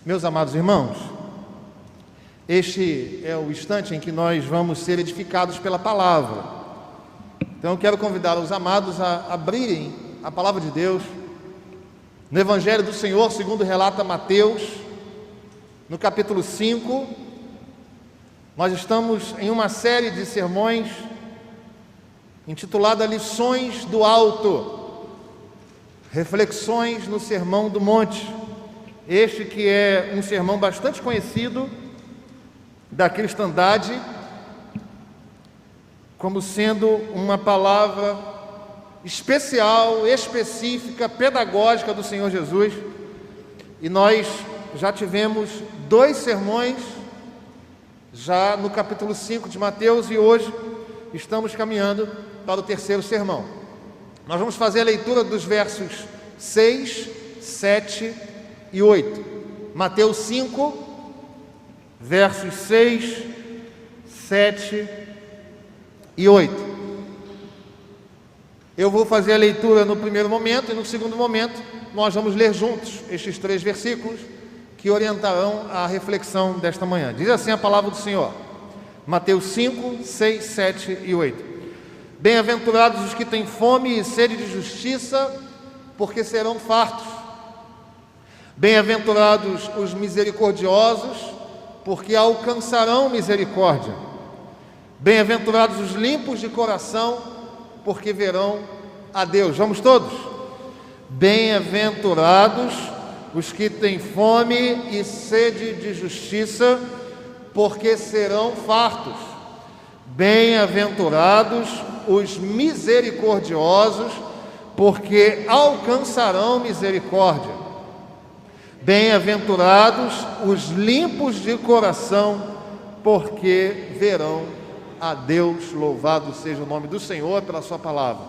Meus amados irmãos, este é o instante em que nós vamos ser edificados pela palavra. Então eu quero convidar os amados a abrirem a palavra de Deus no Evangelho do Senhor, segundo relata Mateus, no capítulo 5. Nós estamos em uma série de sermões intitulada Lições do Alto, reflexões no Sermão do Monte. Este que é um sermão bastante conhecido da cristandade, como sendo uma palavra especial, específica, pedagógica do Senhor Jesus. E nós já tivemos 2 sermões já no capítulo 5 de Mateus e hoje estamos caminhando para o 3º sermão. Nós vamos fazer a leitura dos versos 6, 7 e 8. Mateus 5, versos 6, 7 e 8. Eu vou fazer a leitura no primeiro momento e no segundo momento nós vamos ler juntos estes 3 versículos que orientarão a reflexão desta manhã. Diz assim a palavra do Senhor, Mateus 5, 6, 7 e 8. Bem-aventurados os que têm fome e sede de justiça, porque serão fartos. Bem-aventurados os misericordiosos, porque alcançarão misericórdia. Bem-aventurados os limpos de coração, porque verão a Deus. Vamos todos? Bem-aventurados os que têm fome e sede de justiça, porque serão fartos. Bem-aventurados os misericordiosos, porque alcançarão misericórdia. Bem-aventurados os limpos de coração, porque verão a Deus. Louvado seja o nome do Senhor pela sua palavra.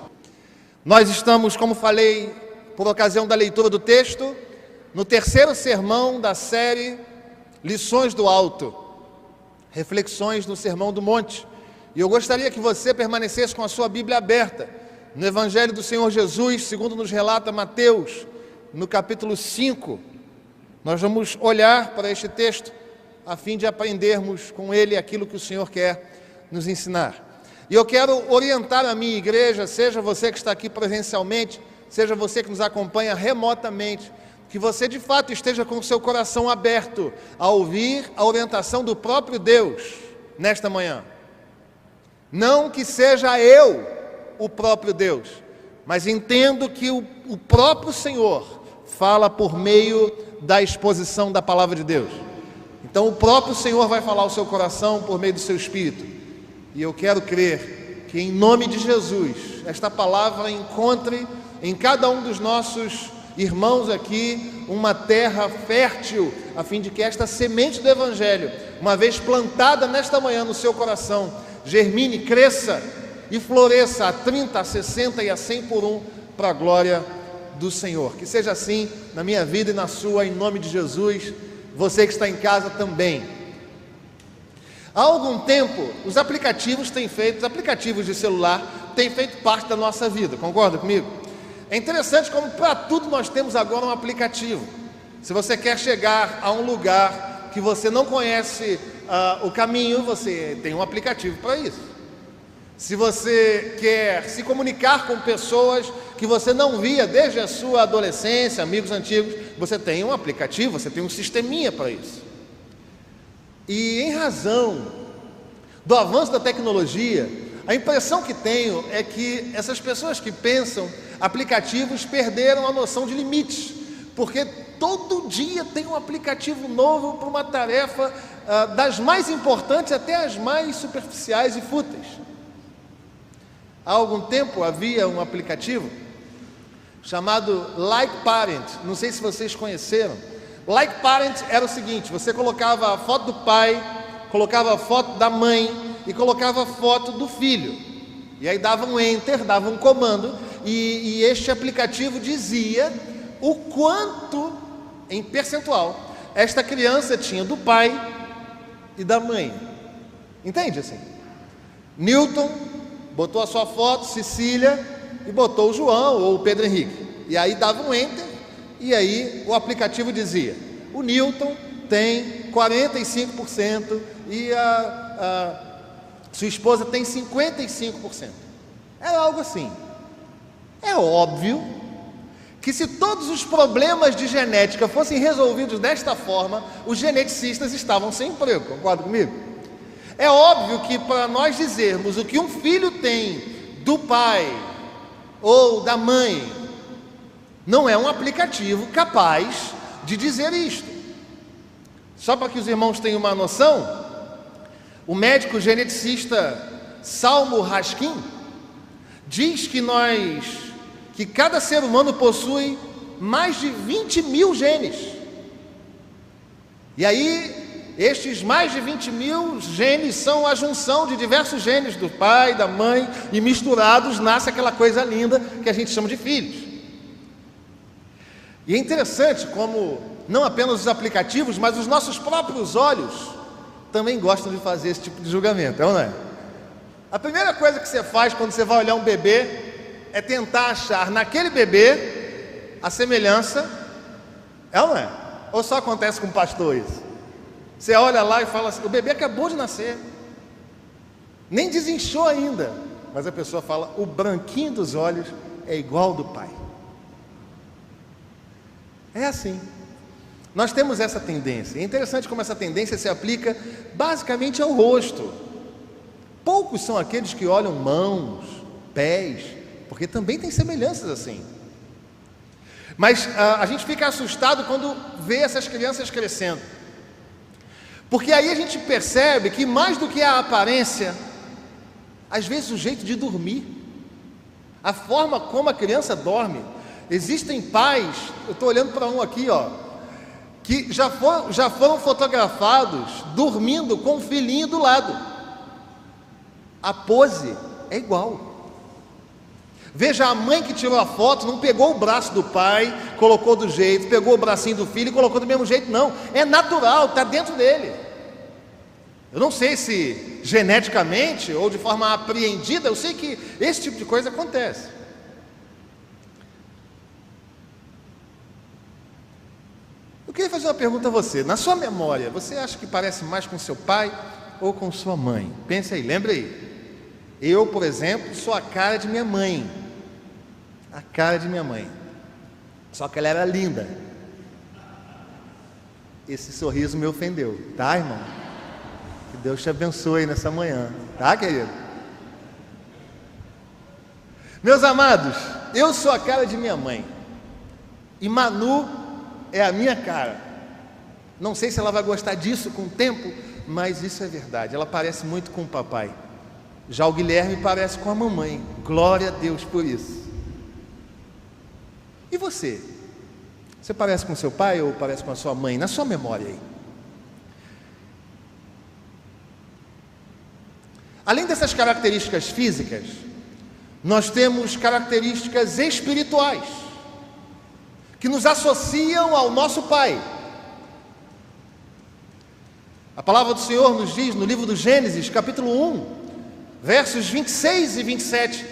Nós estamos, como falei, por ocasião da leitura do texto, no 3º sermão da série Lições do Alto, reflexões no Sermão do Monte. E eu gostaria que você permanecesse com a sua Bíblia aberta no Evangelho do Senhor Jesus, segundo nos relata Mateus, no capítulo 5. Nós vamos olhar para este texto a fim de aprendermos com ele aquilo que o Senhor quer nos ensinar. E eu quero orientar a minha igreja, seja você que está aqui presencialmente, seja você que nos acompanha remotamente, que você de fato esteja com o seu coração aberto a ouvir a orientação do próprio Deus nesta manhã. Não que seja eu o próprio Deus, mas entendo que o próprio Senhor fala por meio da exposição da palavra de Deus. Então o próprio Senhor vai falar ao seu coração por meio do seu espírito. E eu quero crer que em nome de Jesus, esta palavra encontre em cada um dos nossos irmãos aqui uma terra fértil, a fim de que esta semente do Evangelho, uma vez plantada nesta manhã no seu coração, germine, cresça e floresça a 30, a 60 e a 100 por 1 para a glória do Senhor. Que seja assim na minha vida e na sua, em nome de Jesus. Você que está em casa também. Há algum tempo, os aplicativos de celular têm feito parte da nossa vida, concorda comigo? É interessante como para tudo nós temos agora um aplicativo. Se você quer chegar a um lugar que você não conhece o caminho, você tem um aplicativo para isso. Se você quer se comunicar com pessoas que você não via desde a sua adolescência, amigos antigos, você tem um aplicativo, você tem um sisteminha para isso. E em razão do avanço da tecnologia, a impressão que tenho é que essas pessoas que pensam aplicativos perderam a noção de limites, porque todo dia tem um aplicativo novo para uma tarefa, das mais importantes até as mais superficiais e fúteis. Há algum tempo havia um aplicativo chamado Like Parent, não sei se vocês conheceram. Like Parent era o seguinte: você colocava a foto do pai, colocava a foto da mãe e colocava a foto do filho, e aí dava um enter, dava um comando, e este aplicativo dizia o quanto, em percentual, esta criança tinha do pai e da mãe. Entende assim? Newton botou a sua foto, Cecília, e botou o João ou o Pedro Henrique, e aí dava um enter, e aí o aplicativo dizia O Newton tem 45% e sua esposa tem 55%. É algo assim. É óbvio que se todos os problemas de genética fossem resolvidos desta forma, os geneticistas estavam sem emprego, concorda comigo? É óbvio que para nós dizermos o que um filho tem do pai ou da mãe, não é um aplicativo capaz de dizer isto. Só para que os irmãos tenham uma noção, o médico geneticista Salmo Raskin diz que cada ser humano possui mais de 20 mil genes. E aí, estes mais de 20 mil genes são a junção de diversos genes do pai, da mãe, e misturados nasce aquela coisa linda que a gente chama de filhos. E é interessante como não apenas os aplicativos, mas os nossos próprios olhos também gostam de fazer esse tipo de julgamento, é ou não é? A primeira coisa que você faz quando você vai olhar um bebê é tentar achar naquele bebê a semelhança, é ou não é? Ou só acontece com o pastor isso? Você olha lá e fala assim, o bebê acabou de nascer, nem desinchou ainda, mas a pessoa fala, o branquinho dos olhos é igual ao do pai. É assim. Nós temos essa tendência. É interessante como essa tendência se aplica basicamente ao rosto. Poucos são aqueles que olham mãos, pés, porque também tem semelhanças assim. Mas a gente fica assustado quando vê essas crianças crescendo, porque aí a gente percebe que mais do que a aparência, às vezes o jeito de dormir, a forma como a criança dorme. Existem pais, eu estou olhando para um aqui, que já foram fotografados dormindo com o filhinho do lado. A pose é igual. Veja, a mãe que tirou a foto não pegou o braço do pai, colocou do jeito, pegou o bracinho do filho e colocou do mesmo jeito, não. É natural, está dentro dele. Eu não sei se geneticamente ou de forma apreendida, eu sei que esse tipo de coisa acontece. Eu queria fazer uma pergunta a você. Na sua memória, você acha que parece mais com seu pai ou com sua mãe? Pense aí, lembre aí. Eu, por exemplo, sou a cara de minha mãe. A cara de minha mãe. Só que ela era linda. Esse sorriso me ofendeu, tá, irmão? Que Deus te abençoe nessa manhã, tá, querido? Meus amados, eu sou a cara de minha mãe. E Manu é a minha cara. Não sei se ela vai gostar disso com o tempo, mas isso é verdade. Ela parece muito com o papai. Já o Guilherme parece com a mamãe. Glória a Deus por isso. E você? Você parece com seu pai ou parece com a sua mãe? Na sua memória aí. Além dessas características físicas, nós temos características espirituais que nos associam ao nosso pai. A palavra do Senhor nos diz no livro do Gênesis, capítulo 1, versos 26 e 27,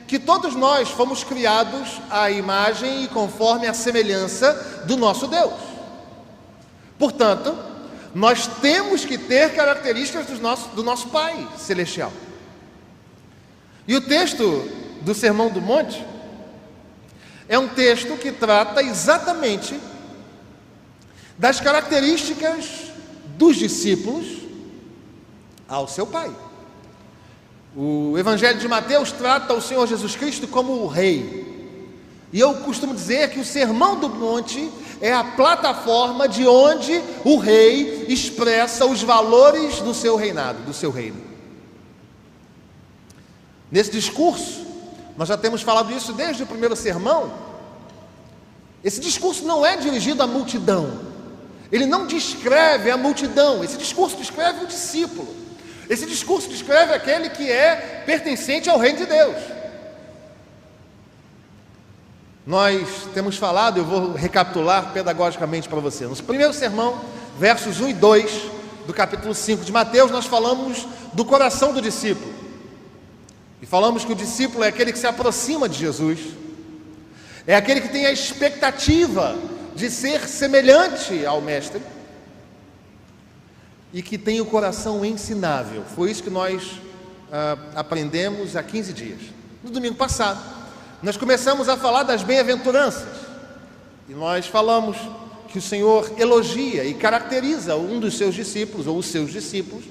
que todos nós fomos criados à imagem e conforme a semelhança do nosso Deus. Portanto, nós temos que ter características do nosso Pai Celestial. E o texto do Sermão do Monte é um texto que trata exatamente das características dos discípulos ao seu Pai. O Evangelho de Mateus trata o Senhor Jesus Cristo como o Rei. E eu costumo dizer que o Sermão do Monte é a plataforma de onde o Rei expressa os valores do seu reinado, do seu reino. Nesse discurso, nós já temos falado isso desde o primeiro sermão. Esse discurso não é dirigido à multidão. Ele não descreve a multidão. Esse discurso descreve o discípulo. Esse discurso descreve aquele que é pertencente ao reino de Deus. Nós temos falado, eu vou recapitular pedagogicamente para você. No primeiro sermão, versos 1 e 2 do capítulo 5 de Mateus, nós falamos do coração do discípulo. E falamos que o discípulo é aquele que se aproxima de Jesus. É aquele que tem a expectativa de ser semelhante ao Mestre e que tem o coração ensinável. Foi isso que nós aprendemos há 15 dias. No domingo passado, nós começamos a falar das bem-aventuranças e nós falamos que o Senhor elogia e caracteriza um dos seus discípulos, ou os seus discípulos,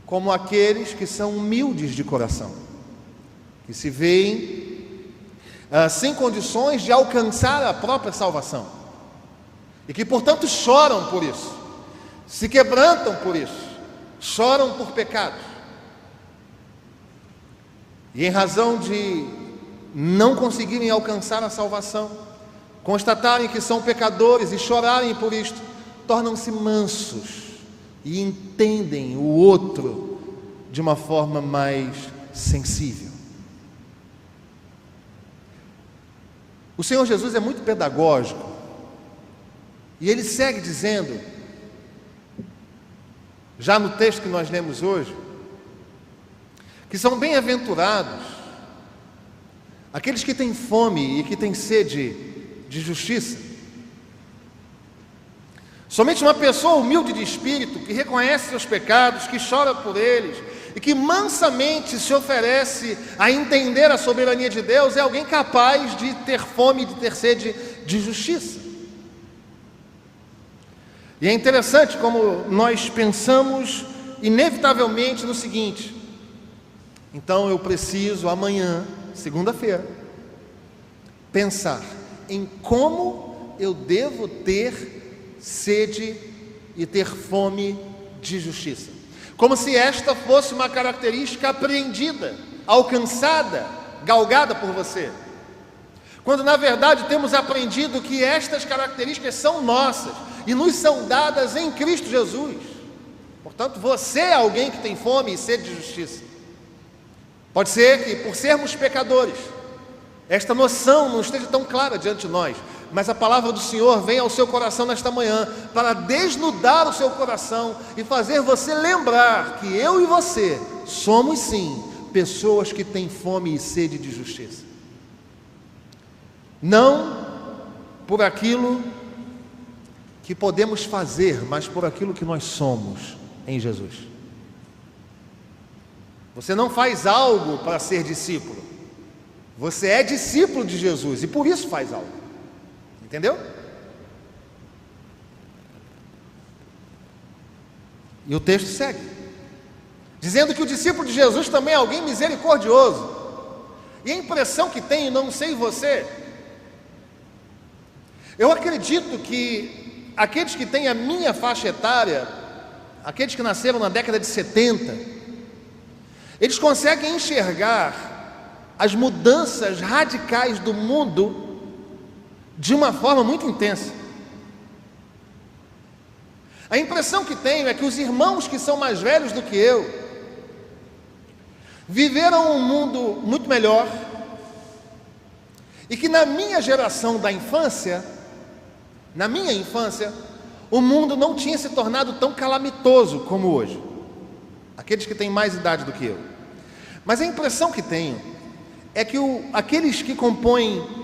como aqueles que são humildes de coração, que se veem sem condições de alcançar a própria salvação e que, portanto, choram por isso, se quebrantam por isso, choram por pecados. E em razão de não conseguirem alcançar a salvação, constatarem que são pecadores e chorarem por isto, tornam-se mansos e entendem o outro de uma forma mais sensível. O Senhor Jesus é muito pedagógico e ele segue dizendo, já no texto que nós lemos hoje, que são bem-aventurados aqueles que têm fome e que têm sede de justiça. Somente uma pessoa humilde de espírito, que reconhece seus pecados, que chora por eles e que mansamente se oferece a entender a soberania de Deus, é alguém capaz de ter fome, de ter sede de justiça. E é interessante como nós pensamos inevitavelmente no seguinte: então eu preciso amanhã, segunda-feira, pensar em como eu devo ter sede e ter fome de justiça, como se esta fosse uma característica apreendida, alcançada, galgada por você, quando na verdade temos aprendido que estas características são nossas e nos são dadas em Cristo Jesus. Portanto, você é alguém que tem fome e sede de justiça. Pode ser que, por sermos pecadores, esta noção não esteja tão clara diante de nós, mas a palavra do Senhor vem ao seu coração nesta manhã para desnudar o seu coração e fazer você lembrar que eu e você somos sim pessoas que têm fome e sede de justiça. Não por aquilo que podemos fazer, mas por aquilo que nós somos em Jesus. Você não faz algo para ser discípulo, você é discípulo de Jesus e por isso faz algo. Entendeu? E o texto segue, dizendo que o discípulo de Jesus também é alguém misericordioso. E a impressão que tenho, não sei você, eu acredito que aqueles que têm a minha faixa etária, aqueles que nasceram na década de 70, eles conseguem enxergar as mudanças radicais do mundo de uma forma muito intensa. A impressão que tenho é que os irmãos que são mais velhos do que eu viveram um mundo muito melhor e que na minha geração da infância, na minha infância, o mundo não tinha se tornado tão calamitoso como hoje. Aqueles que têm mais idade do que eu. Mas a impressão que tenho é que aqueles que compõem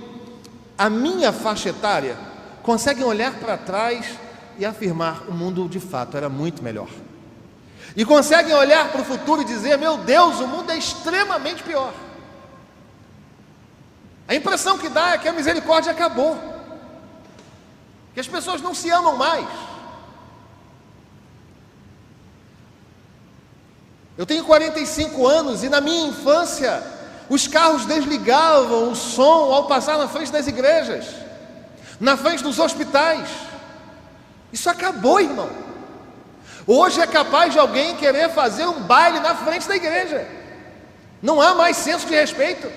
a minha faixa etária conseguem olhar para trás e afirmar: o mundo de fato era muito melhor. E conseguem olhar para o futuro e dizer: meu Deus, o mundo é extremamente pior. A impressão que dá é que a misericórdia acabou, que as pessoas não se amam mais. Eu tenho 45 anos e na minha infância os carros desligavam o som ao passar na frente das igrejas, na frente dos hospitais. Isso acabou, irmão. Hoje é capaz de alguém querer fazer um baile na frente da igreja. Não há mais senso de respeito.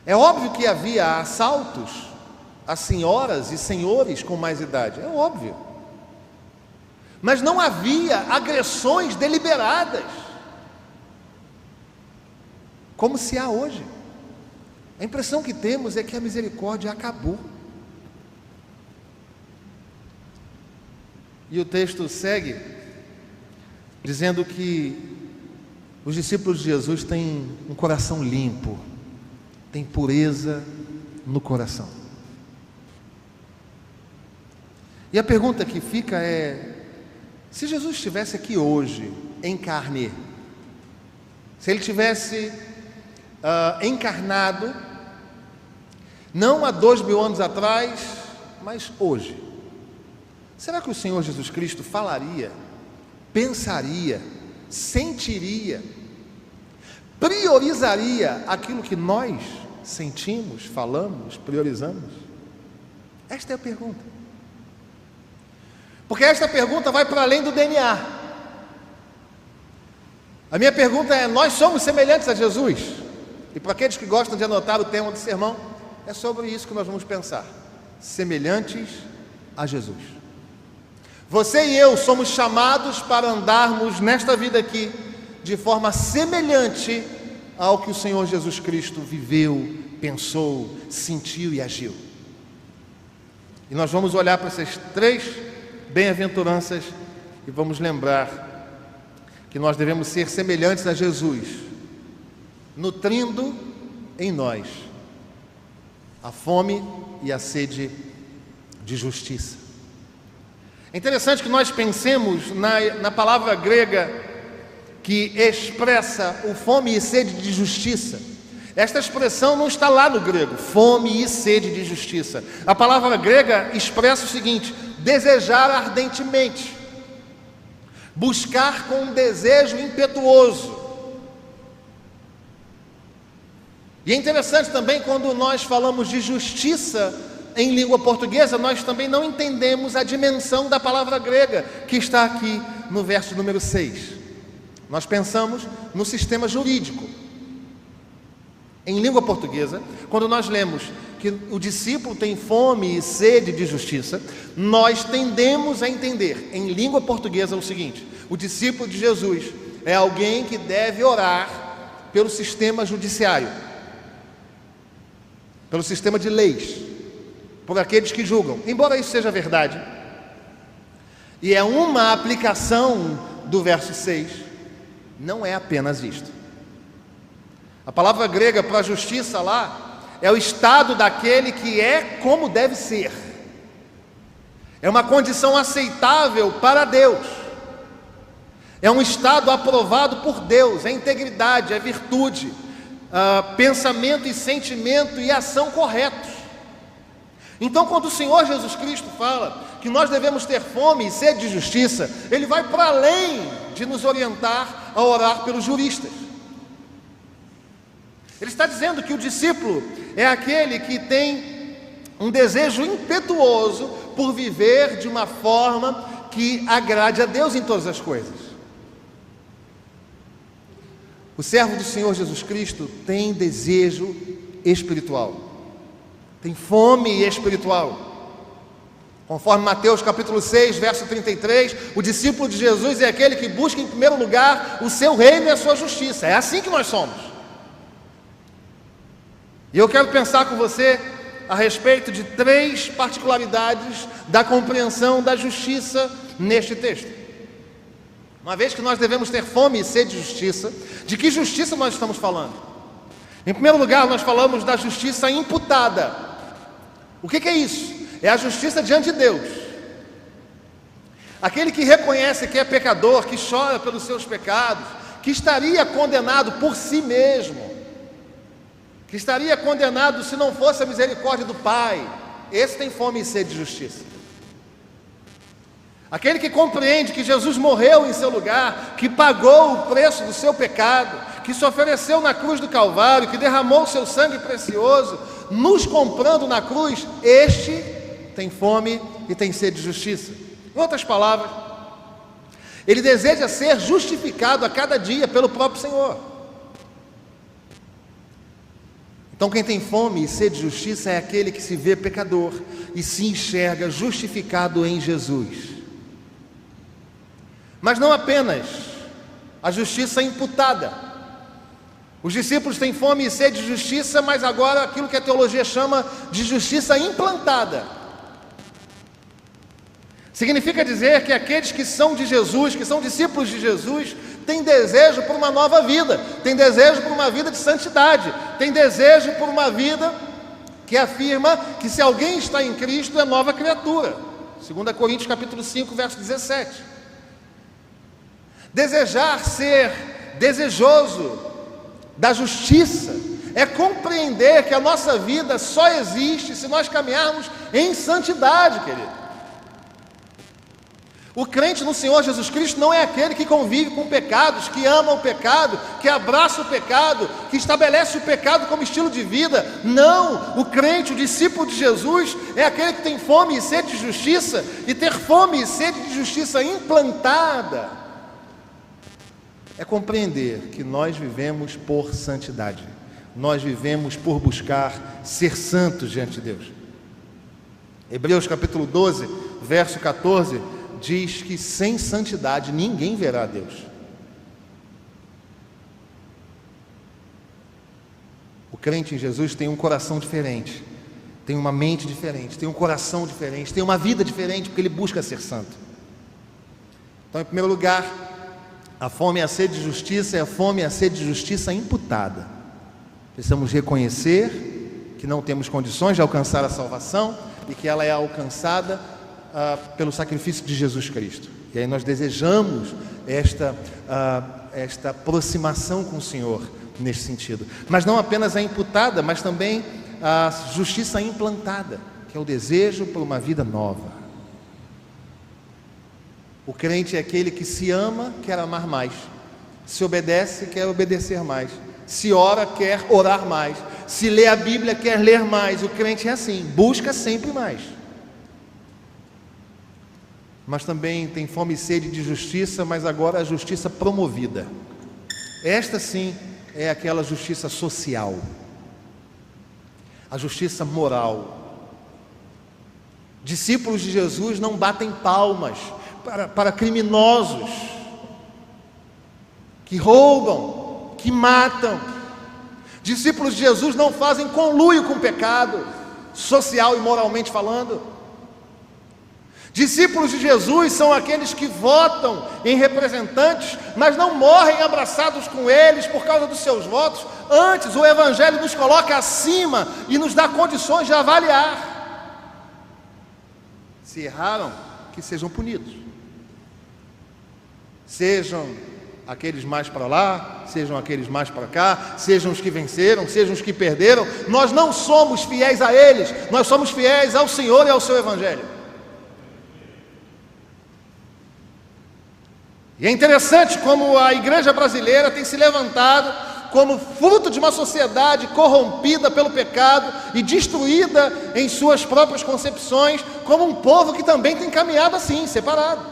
É óbvio que havia assaltos a senhoras e senhores com mais idade, é óbvio. Mas não havia agressões deliberadas, como se há hoje. A impressão que temos é que a misericórdia acabou. E o texto segue dizendo que os discípulos de Jesus têm um coração limpo, têm pureza no coração. E a pergunta que fica é: se Jesus estivesse aqui hoje, em carne, se Ele tivesse encarnado, não há 2000 anos atrás, mas hoje, será que o Senhor Jesus Cristo falaria, pensaria, sentiria, priorizaria aquilo que nós sentimos, falamos, priorizamos? Esta é a pergunta. Porque esta pergunta vai para além do DNA. A minha pergunta é: nós somos semelhantes a Jesus? E para aqueles que gostam de anotar o tema do sermão, é sobre isso que nós vamos pensar. Semelhantes a Jesus. Você e eu somos chamados para andarmos nesta vida aqui de forma semelhante ao que o Senhor Jesus Cristo viveu, pensou, sentiu e agiu. E nós vamos olhar para essas 3 bem-aventuranças e vamos lembrar que nós devemos ser semelhantes a Jesus, nutrindo em nós a fome e a sede de justiça. É interessante que nós pensemos na palavra grega que expressa o fome e sede de justiça. Esta expressão não está lá no grego, fome e sede de justiça. A palavra grega expressa o seguinte: desejar ardentemente, buscar com um desejo impetuoso. E é interessante também quando nós falamos de justiça em língua portuguesa, nós também não entendemos a dimensão da palavra grega que está aqui no verso número 6. Nós pensamos no sistema jurídico. Em língua portuguesa, quando nós lemos que o discípulo tem fome e sede de justiça, nós tendemos a entender em língua portuguesa o seguinte: o discípulo de Jesus é alguém que deve orar pelo sistema judiciário, pelo sistema de leis, por aqueles que julgam. Embora isso seja verdade, e é uma aplicação do verso 6, não é apenas isto. A palavra grega para justiça lá é o estado daquele que é como deve ser. É uma condição aceitável para Deus. É um estado aprovado por Deus. É integridade, é virtude, pensamento e sentimento e ação corretos. Então, quando o Senhor Jesus Cristo fala que nós devemos ter fome e sede de justiça, Ele vai para além de nos orientar a orar pelos juristas. Ele está dizendo que o discípulo é aquele que tem um desejo impetuoso por viver de uma forma que agrade a Deus em todas as coisas. O servo do Senhor Jesus Cristo tem desejo espiritual, tem fome espiritual. Conforme Mateus capítulo 6, verso 33, o discípulo de Jesus é aquele que busca em primeiro lugar o seu reino e a sua justiça. É assim que nós somos. E eu quero pensar com você a respeito de 3 particularidades da compreensão da justiça neste texto. Uma vez que nós devemos ter fome e sede de justiça, de que justiça nós estamos falando? Em primeiro lugar, nós falamos da justiça imputada. O que é isso? É a justiça diante de Deus. Aquele que reconhece que é pecador, que chora pelos seus pecados, que estaria condenado por si mesmo, que estaria condenado se não fosse a misericórdia do Pai, esse tem fome e sede de justiça. Aquele que compreende que Jesus morreu em seu lugar, que pagou o preço do seu pecado, que se ofereceu na cruz do Calvário, que derramou o seu sangue precioso, nos comprando na cruz, este tem fome e tem sede de justiça. Em outras palavras, ele deseja ser justificado a cada dia pelo próprio Senhor. Então quem tem fome e sede de justiça é aquele que se vê pecador e se enxerga justificado em Jesus. Mas não apenas a justiça imputada. Os discípulos têm fome e sede de justiça, mas agora aquilo que a teologia chama de justiça implantada. Significa dizer que aqueles que são de Jesus, que são discípulos de Jesus, têm desejo por uma nova vida, têm desejo por uma vida de santidade, têm desejo por uma vida que afirma que se alguém está em Cristo é nova criatura. 2 Coríntios capítulo 5, verso 17. Desejar ser desejoso da justiça é compreender que a nossa vida só existe se nós caminharmos em santidade, querido. O crente no Senhor Jesus Cristo não é aquele que convive com pecados, que ama o pecado, que abraça o pecado, que estabelece o pecado como estilo de vida. Não, o crente, o discípulo de Jesus, é aquele que tem fome e sede de justiça, e ter fome e sede de justiça implantada é compreender que nós vivemos por santidade. Nós vivemos por buscar ser santos diante de Deus. Hebreus capítulo 12, verso 14, diz que sem santidade ninguém verá a Deus. O crente em Jesus tem um coração diferente, tem uma mente diferente, tem um coração diferente, tem uma vida diferente, porque ele busca ser santo. Então, em primeiro lugar, a fome e a sede de justiça é a fome e a sede de justiça imputada. Precisamos reconhecer que não temos condições de alcançar a salvação e que ela é alcançada pelo sacrifício de Jesus Cristo. E aí nós desejamos esta aproximação com o Senhor nesse sentido. Mas não apenas a imputada, mas também a justiça implantada, que é o desejo por uma vida nova. O crente é aquele que se ama, quer amar mais. Se obedece, quer obedecer mais. Se ora, quer orar mais. Se lê a Bíblia, quer ler mais. O crente é assim, busca sempre mais. Mas também tem fome e sede de justiça, mas agora a justiça promovida. Esta sim é aquela justiça social, a justiça moral. Discípulos de Jesus não batem palmas para criminosos que roubam, que matam. Discípulos de Jesus não fazem conluio com o pecado, social e moralmente falando. Discípulos de Jesus são aqueles que votam em representantes, mas não morrem abraçados com eles por causa dos seus votos. Antes, o Evangelho nos coloca acima e nos dá condições de avaliar. Se erraram, que sejam punidos. Sejam aqueles mais para lá, sejam aqueles mais para cá, sejam os que venceram, sejam os que perderam. Nós não somos fiéis a eles, nós somos fiéis ao Senhor e ao seu Evangelho. E é interessante como a igreja brasileira tem se levantado como fruto de uma sociedade corrompida pelo pecado e destruída em suas próprias concepções, como um povo que também tem caminhado assim, separado.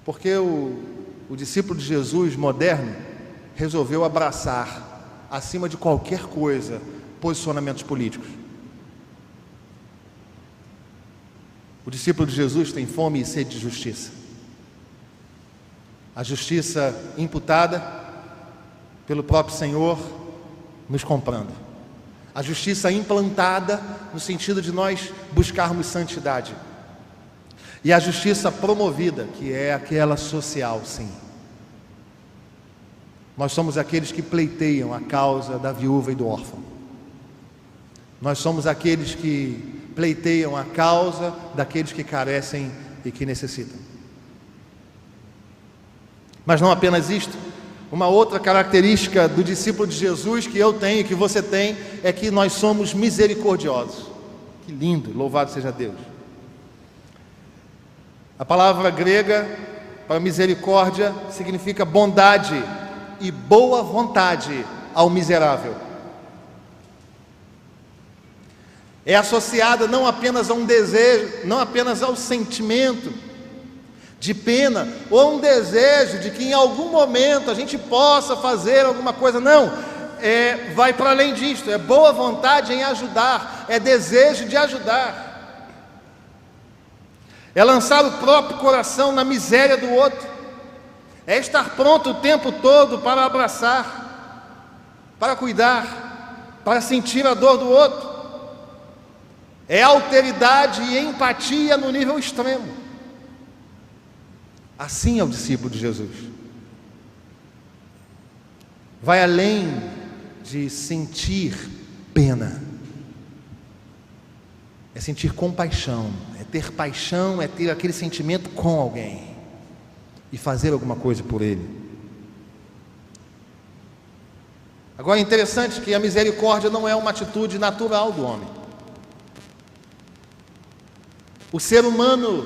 Porque o discípulo de Jesus moderno resolveu abraçar, acima de qualquer coisa, posicionamentos políticos. O discípulo de Jesus tem fome e sede de justiça. A justiça imputada pelo próprio Senhor nos comprando. A justiça implantada no sentido de nós buscarmos santidade. E a justiça promovida, que é aquela social, sim. Nós somos aqueles que pleiteiam a causa da viúva e do órfão. Nós somos aqueles que pleiteiam a causa daqueles que carecem e que necessitam. Mas não apenas isto, uma outra característica do discípulo de Jesus que eu tenho e que você tem, é que nós somos misericordiosos. Que lindo, louvado seja Deus. A palavra grega para misericórdia significa bondade e boa vontade ao miserável. É associada não apenas a um desejo, não apenas ao sentimento de pena, ou a um desejo de que em algum momento a gente possa fazer alguma coisa. Não, vai para além disto, é boa vontade em ajudar, é desejo de ajudar. É lançar o próprio coração na miséria do outro, é estar pronto o tempo todo para abraçar, para cuidar, para sentir a dor do outro. É alteridade e empatia no nível extremo. Assim é o discípulo de Jesus. Vai além de sentir pena. É sentir compaixão, é ter paixão, é ter aquele sentimento com alguém e fazer alguma coisa por ele. Agora é interessante que a misericórdia não é uma atitude natural do homem. O ser humano,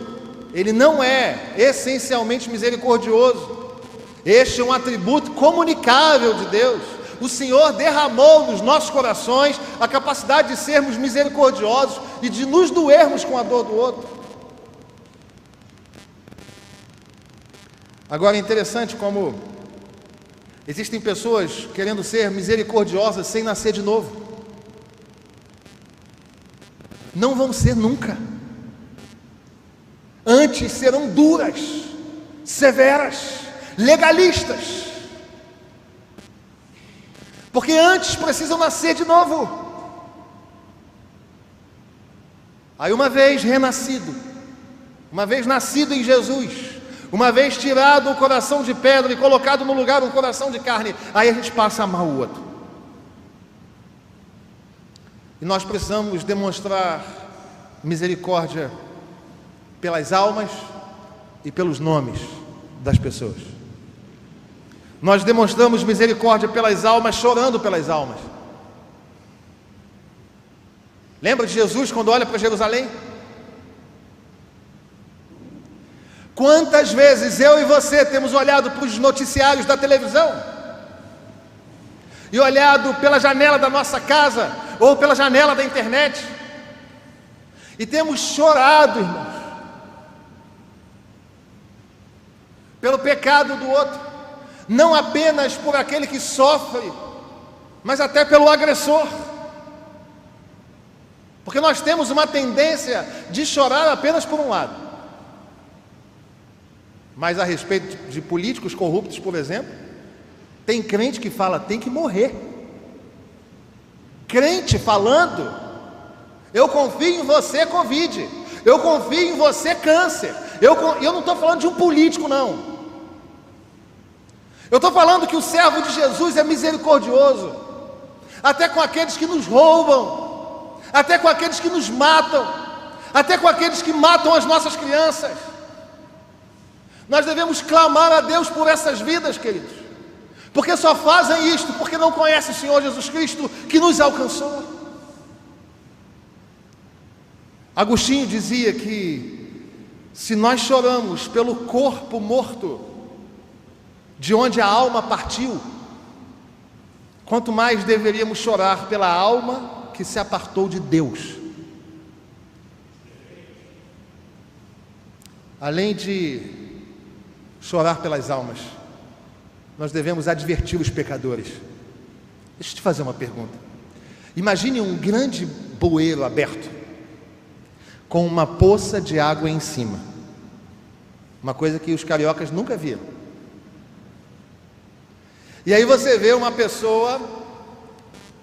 ele não é essencialmente misericordioso. Este é um atributo comunicável de Deus. O Senhor derramou nos nossos corações a capacidade de sermos misericordiosos e de nos doermos com a dor do outro. Agora é interessante como existem pessoas querendo ser misericordiosas sem nascer de novo. Não vão ser nunca. Antes serão duras, severas, legalistas. Porque antes precisam nascer de novo. Aí uma vez renascido, uma vez nascido em Jesus, uma vez tirado o coração de pedra e colocado no lugar um coração de carne, aí a gente passa a amar o outro. E nós precisamos demonstrar misericórdia pelas almas e pelos nomes das pessoas. Nós demonstramos misericórdia pelas almas, chorando pelas almas. Lembra de Jesus quando olha para Jerusalém? Quantas vezes eu e você temos olhado para os noticiários da televisão e olhado pela janela da nossa casa ou pela janela da internet e temos chorado, irmãos, pelo pecado do outro, não apenas por aquele que sofre, mas até pelo agressor. Porque nós temos uma tendência de chorar apenas por um lado. Mas a respeito de políticos corruptos, por exemplo, tem crente que fala, tem que morrer. Crente falando, eu confio em você, Covid. Eu confio em você, câncer. Eu não estou falando de um político, não. Eu estou falando que o servo de Jesus é misericordioso, até com aqueles que nos roubam, até com aqueles que nos matam, até com aqueles que matam as nossas crianças. Nós devemos clamar a Deus por essas vidas, queridos, porque só fazem isto porque não conhecem o Senhor Jesus Cristo que nos alcançou. Agostinho dizia que se nós choramos pelo corpo morto, de onde a alma partiu, quanto mais deveríamos chorar pela alma que se apartou de Deus. Além de chorar pelas almas, nós devemos advertir os pecadores. Deixa eu te fazer uma pergunta. Imagine um grande bueiro aberto, com uma poça de água em cima, uma coisa que os cariocas nunca viram. E aí você vê uma pessoa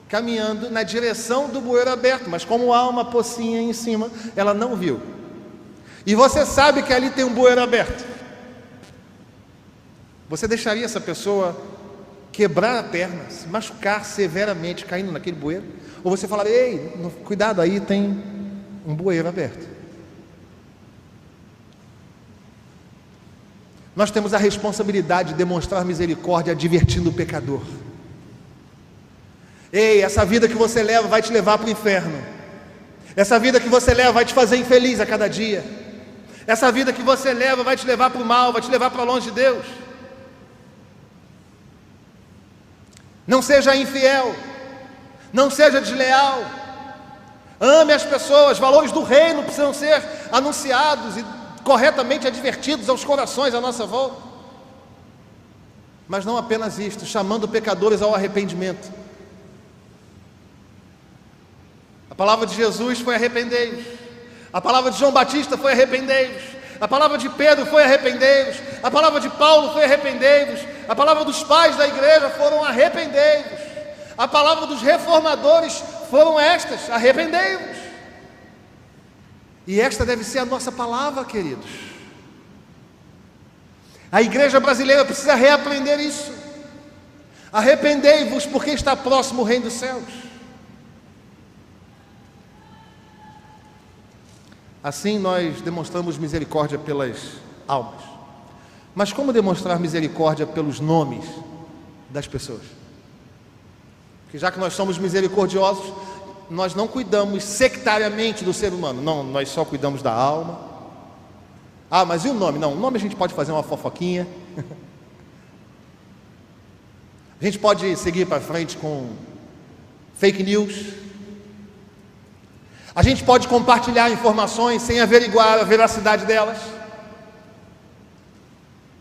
caminhando na direção do bueiro aberto, mas como há uma pocinha em cima, ela não viu. E você sabe que ali tem um bueiro aberto. Você deixaria essa pessoa quebrar a perna, se machucar severamente caindo naquele bueiro? Ou você falaria, ei, cuidado, aí tem um bueiro aberto. Nós temos a responsabilidade de demonstrar misericórdia advertindo o pecador. Ei, essa vida que você leva vai te levar para o inferno. Essa vida que você leva vai te fazer infeliz a cada dia. Essa vida que você leva vai te levar para o mal, vai te levar para longe de Deus. Não seja infiel, não seja desleal. Ame as pessoas, valores do reino precisam ser anunciados e corretamente advertidos aos corações à nossa volta. Mas não apenas isto, chamando pecadores ao arrependimento. A palavra de Jesus foi arrependei-vos. A palavra de João Batista foi arrependei-vos. A palavra de Pedro foi arrependei-vos. A palavra de Paulo foi arrependei-vos. A palavra dos pais da igreja foram arrependei-vos. A palavra dos reformadores foram estas, arrependei-vos. E esta deve ser a nossa palavra, queridos. A igreja brasileira precisa reaprender isso. Arrependei-vos, porque está próximo o reino dos céus. Assim nós demonstramos misericórdia pelas almas. Mas como demonstrar misericórdia pelos nomes das pessoas? Porque já que nós somos misericordiosos, nós não cuidamos sectariamente do ser humano. Não, nós só cuidamos da alma. Ah, mas e o nome? Não, o nome a gente pode fazer uma fofoquinha. A gente pode seguir para frente com fake news. A gente pode compartilhar informações sem averiguar a veracidade delas,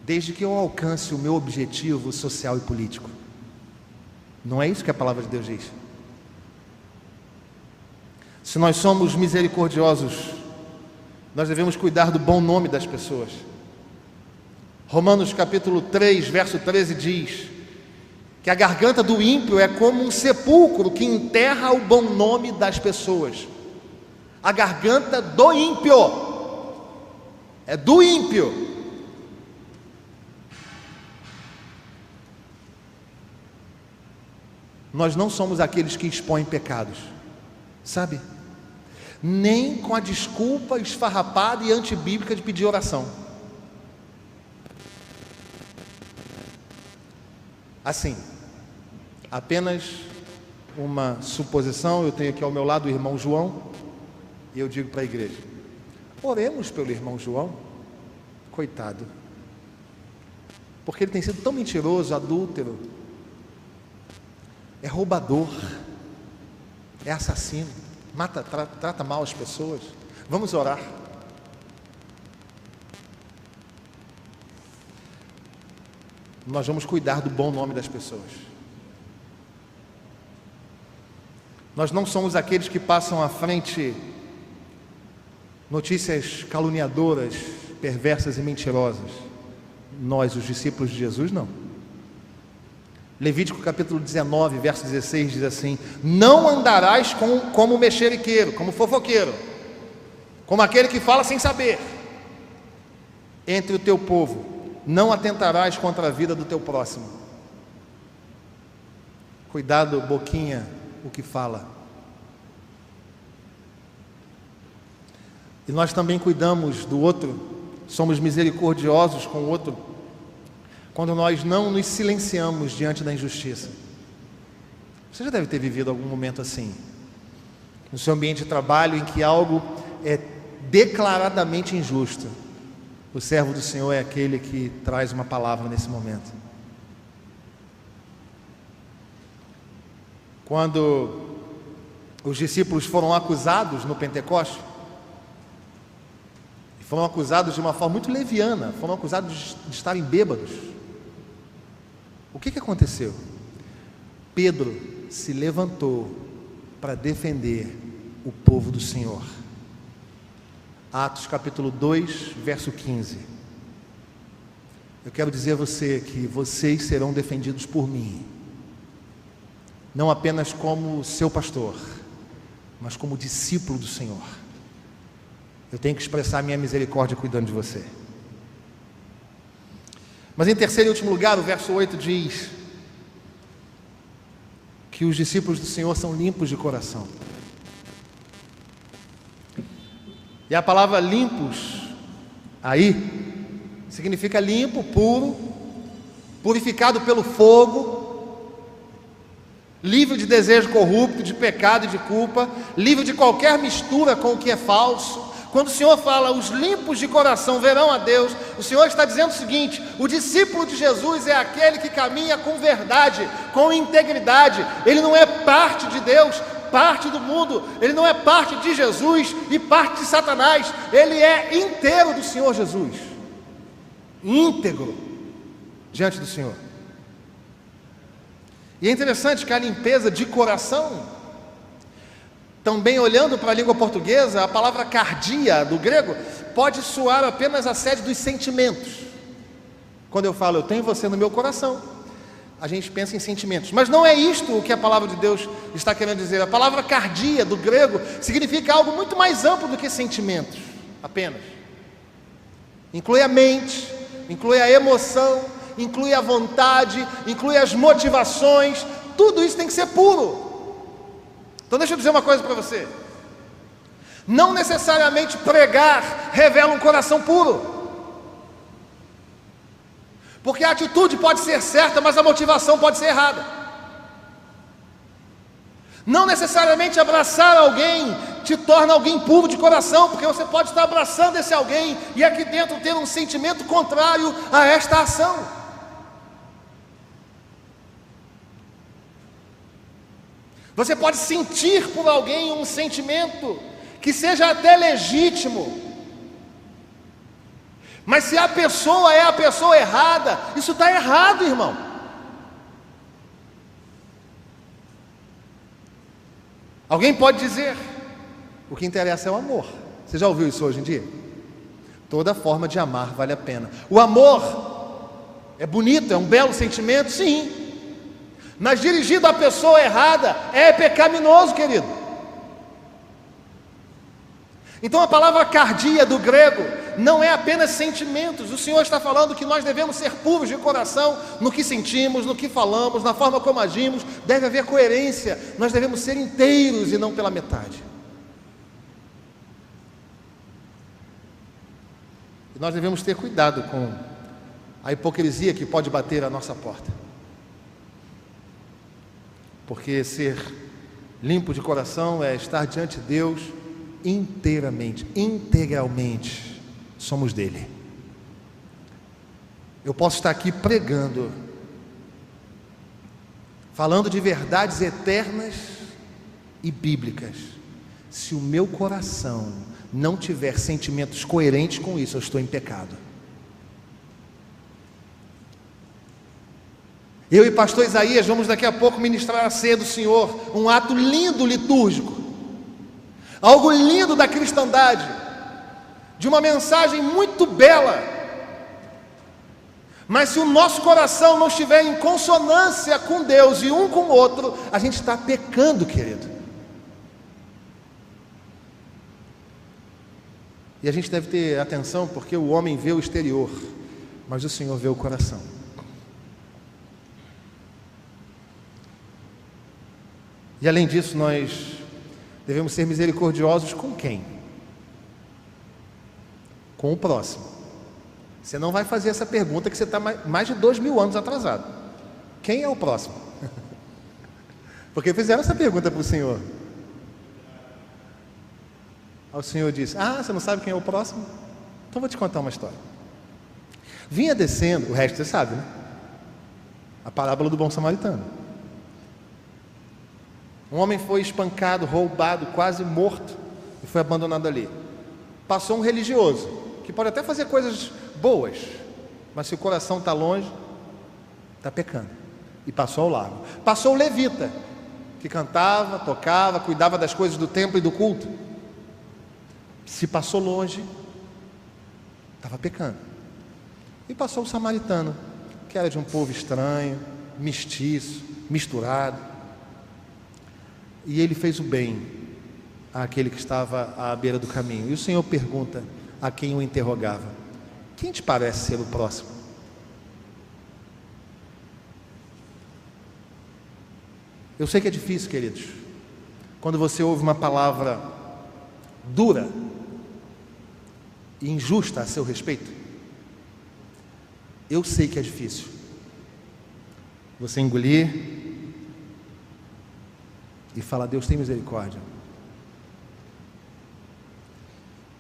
desde que eu alcance o meu objetivo social e político. Não é isso que a palavra de Deus diz. Se nós somos misericordiosos, nós devemos cuidar do bom nome das pessoas. Romanos capítulo 3, verso 13 diz que a garganta do ímpio é como um sepulcro que enterra o bom nome das pessoas. A garganta do ímpio é do ímpio. Nós não somos aqueles que expõem pecados, sabe? Nem com a desculpa esfarrapada e antibíblica de pedir oração. Assim, apenas uma suposição. Eu tenho aqui ao meu lado o irmão João, e eu digo para a igreja: oremos pelo irmão João, coitado, porque ele tem sido tão mentiroso, adúltero, é roubador, é assassino, mata, trata mal as pessoas. Vamos orar. Nós vamos cuidar do bom nome das pessoas. Nós não somos aqueles que passam à frente notícias caluniadoras, perversas e mentirosas. Nós, os discípulos de Jesus, não. Levítico capítulo 19, verso 16 diz assim: não andarás como mexeriqueiro, como fofoqueiro, como aquele que fala sem saber. Entre o teu povo não atentarás contra a vida do teu próximo. Cuidado, boquinha, o que fala. E nós também cuidamos do outro, somos misericordiosos com o outro, quando nós não nos silenciamos diante da injustiça. Você já deve ter vivido algum momento assim, no seu ambiente de trabalho, em que algo é declaradamente injusto. O servo do Senhor é aquele que traz uma palavra nesse momento. Quando os discípulos foram acusados no Pentecostes, foram acusados de uma forma muito leviana, foram acusados de estarem bêbados. O que aconteceu? Pedro se levantou para defender o povo do Senhor. Atos capítulo 2, verso 15. Eu quero dizer a você que vocês serão defendidos por mim, não apenas como seu pastor, mas como discípulo do Senhor. Eu tenho que expressar minha misericórdia cuidando de você. Mas em terceiro e último lugar, o verso 8 diz que os discípulos do Senhor são limpos de coração. E a palavra limpos aí significa limpo, puro, purificado pelo fogo, livre de desejo corrupto, de pecado e de culpa, livre de qualquer mistura com o que é falso. Quando o Senhor fala, os limpos de coração verão a Deus, o Senhor está dizendo o seguinte: o discípulo de Jesus é aquele que caminha com verdade, com integridade. Ele não é parte de Deus, parte do mundo. Ele não é parte de Jesus e parte de Satanás. Ele é inteiro do Senhor Jesus, íntegro diante do Senhor. E é interessante que a limpeza de coração, também olhando para a língua portuguesa, a palavra cardia do grego pode soar apenas a sede dos sentimentos. Quando eu falo, eu tenho você no meu coração, a gente pensa em sentimentos, mas não é isto o que a palavra de Deus está querendo dizer. A palavra cardia do grego significa algo muito mais amplo do que sentimentos apenas. Inclui a mente, inclui a emoção, inclui a vontade, inclui as motivações, tudo isso tem que ser puro. Então deixa eu dizer uma coisa para você: não necessariamente pregar revela um coração puro, porque a atitude pode ser certa, mas a motivação pode ser errada. Não necessariamente abraçar alguém te torna alguém puro de coração, porque você pode estar abraçando esse alguém e aqui dentro ter um sentimento contrário a esta ação. Você pode sentir por alguém um sentimento que seja até legítimo, mas se a pessoa é a pessoa errada, isso está errado, irmão. Alguém pode dizer: o que interessa é o amor. Você já ouviu isso hoje em dia? Toda forma de amar vale a pena. O amor é bonito, é um belo sentimento, sim, mas dirigido à pessoa errada é pecaminoso, querido. Então a palavra cardia do grego não é apenas sentimentos. O Senhor está falando que nós devemos ser puros de coração no que sentimos, no que falamos, na forma como agimos. Deve haver coerência. Nós devemos ser inteiros e não pela metade. E nós devemos ter cuidado com a hipocrisia que pode bater à nossa porta, porque ser limpo de coração é estar diante de Deus inteiramente, integralmente somos dele. Eu posso estar aqui pregando, falando de verdades eternas e bíblicas, se o meu coração não tiver sentimentos coerentes com isso, eu estou em pecado. Eu e pastor Isaías vamos daqui a pouco ministrar a ceia do Senhor, um ato lindo litúrgico, algo lindo da cristandade, de uma mensagem muito bela. Mas se o nosso coração não estiver em consonância com Deus e um com o outro, a gente está pecando, querido. E a gente deve ter atenção, porque o homem vê o exterior, mas o Senhor vê o coração. E além disso, nós devemos ser misericordiosos com quem? Com o próximo. Você não vai fazer essa pergunta que você está mais de 2000 anos atrasado. Quem é o próximo? Porque fizeram essa pergunta para o Senhor. Aí o Senhor disse: você não sabe quem é o próximo? Então vou te contar uma história. Vinha descendo, o resto você sabe, né? A parábola do bom samaritano. Um homem foi espancado, roubado, quase morto, e foi abandonado ali. Passou um religioso, que pode até fazer coisas boas, mas se o coração está longe, está pecando. E passou ao lado. Passou o levita, que cantava, tocava, cuidava das coisas do templo e do culto. Se passou longe, estava pecando. E passou o samaritano, que era de um povo estranho, mestiço, misturado. E ele fez o bem àquele que estava à beira do caminho. E o Senhor pergunta a quem o interrogava: quem te parece ser o próximo? Eu sei que é difícil, queridos, quando você ouve uma palavra dura e injusta a seu respeito. Eu sei que é difícil você engolir e falar: Deus tem misericórdia.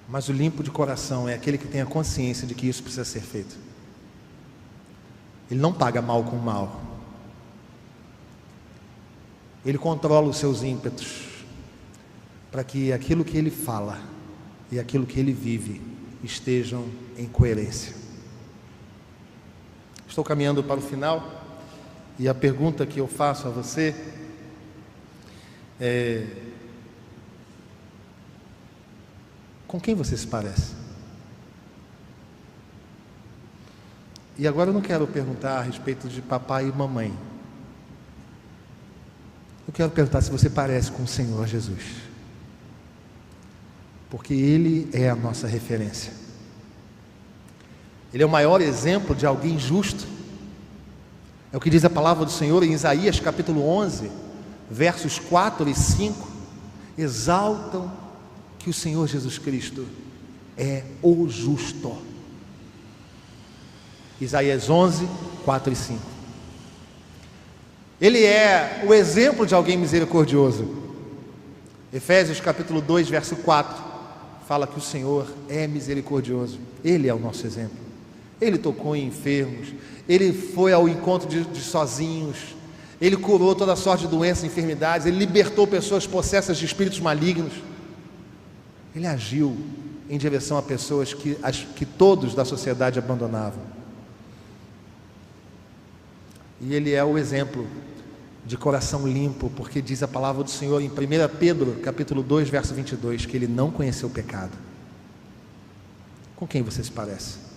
Mas o limpo de coração é aquele que tem a consciência de que isso precisa ser feito. Ele não paga mal com mal. Ele controla os seus ímpetos, para que aquilo que ele fala e aquilo que ele vive estejam em coerência. Estou caminhando para o final, e a pergunta que eu faço a você com quem você se parece? E agora eu não quero perguntar a respeito de papai e mamãe. Eu quero perguntar se você parece com o Senhor Jesus, porque Ele é a nossa referência. Ele é o maior exemplo de alguém justo É o que diz a palavra do Senhor em Isaías capítulo 11, versos 4 e 5, exaltam que o Senhor Jesus Cristo é o justo. Isaías 11, 4 e 5. Ele é o exemplo de alguém misericordioso. Efésios capítulo 2, verso 4, fala que o Senhor é misericordioso. Ele é o nosso exemplo. Ele tocou em enfermos, Ele foi ao encontro de sozinhos, Ele curou toda sorte de doenças e enfermidades, Ele libertou pessoas possessas de espíritos malignos. Ele agiu em direção a pessoas que todos da sociedade abandonavam. E Ele é o exemplo de coração limpo, porque diz a palavra do Senhor em 1 Pedro capítulo 2, verso 22, que Ele não conheceu o pecado. Com quem você se parece?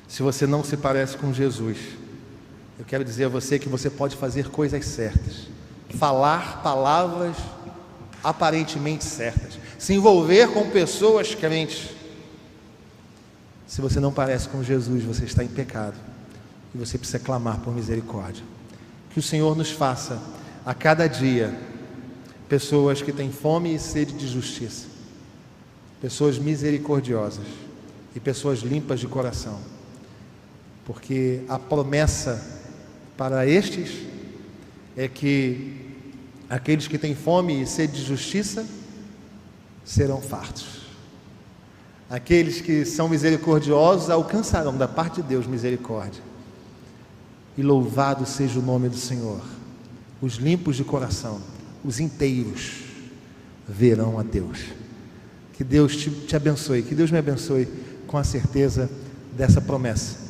Se você não se parece com Jesus, eu quero dizer a você que você pode fazer coisas certas, falar palavras aparentemente certas, se envolver com pessoas crentes. Se você não parece com Jesus, você está em pecado e você precisa clamar por misericórdia. Que o Senhor nos faça a cada dia pessoas que têm fome e sede de justiça, pessoas misericordiosas e pessoas limpas de coração, porque a promessa para estes é que aqueles que têm fome e sede de justiça serão fartos. Aqueles que são misericordiosos alcançarão da parte de Deus misericórdia. E louvado seja o nome do Senhor. Os limpos de coração, os inteiros, verão a Deus. Que Deus te abençoe, que Deus me abençoe com a certeza dessa promessa.